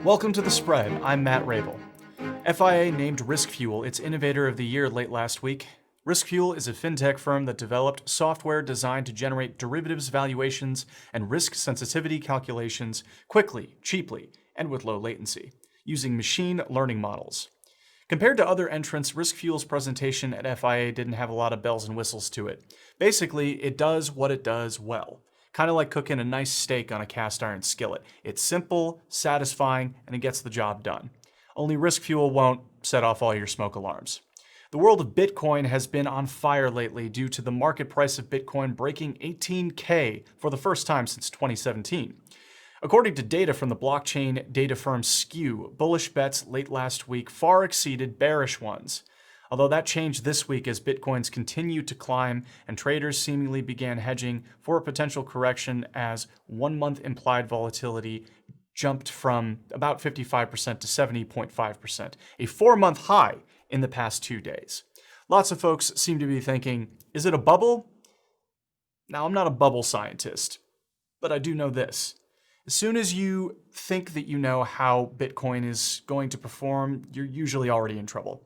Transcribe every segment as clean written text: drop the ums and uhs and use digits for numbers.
Welcome to The Spread. I'm Matt Rabel. FIA named RiskFuel its Innovator of the Year late last week. RiskFuel is a fintech firm that developed software designed to generate derivatives valuations and risk sensitivity calculations quickly, cheaply, and with low latency, using machine learning models. Compared to other entrants, RiskFuel's presentation at FIA didn't have a lot of bells and whistles to it. Basically, it does what it does well. Kind of like cooking a nice steak on a cast iron skillet. It's simple, satisfying, and it gets the job done. Only RiskFuel won't set off all your smoke alarms. The world of Bitcoin has been on fire lately due to the market price of Bitcoin breaking 18K for the first time since 2017. According to data from the blockchain data firm Skew, bullish bets late last week far exceeded bearish ones. Although that changed this week as Bitcoins continued to climb and traders seemingly began hedging for a potential correction as 1 month implied volatility jumped from about 55% to 70.5%, a 4-month high in the past 2 days. Lots of folks seem to be thinking, is it a bubble? Now, I'm not a bubble scientist, but I do know this. As soon as you think that you know how Bitcoin is going to perform, you're usually already in trouble.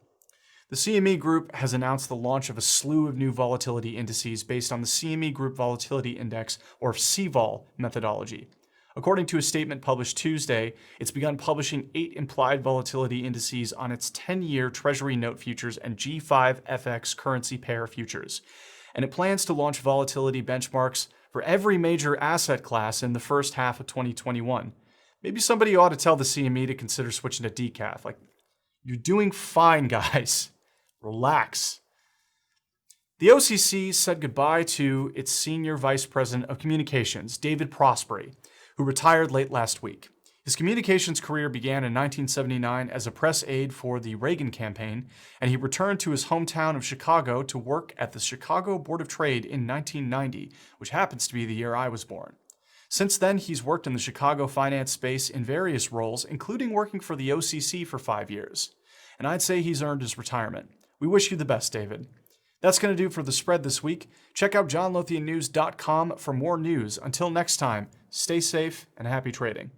The CME Group has announced the launch of a slew of new volatility indices based on the CME Group Volatility Index, or CVOL, methodology. According to a statement published Tuesday, it's begun publishing 8 implied volatility indices on its 10-year Treasury note futures and G5 FX currency pair futures. And it plans to launch volatility benchmarks for every major asset class in the first half of 2021. Maybe somebody ought to tell the CME to consider switching to decaf. You're doing fine, guys. Relax. The OCC said goodbye to its senior vice president of communications, David Prosperi, who retired late last week. His communications career began in 1979 as a press aide for the Reagan campaign, and he returned to his hometown of Chicago to work at the Chicago Board of Trade in 1990, which happens to be the year I was born. Since then, he's worked in the Chicago finance space in various roles, including working for the OCC for 5 years. And I'd say he's earned his retirement. We wish you the best, David. That's going to do for The Spread this week. Check out johnlothiannews.com for more news. Until next time, stay safe and happy trading.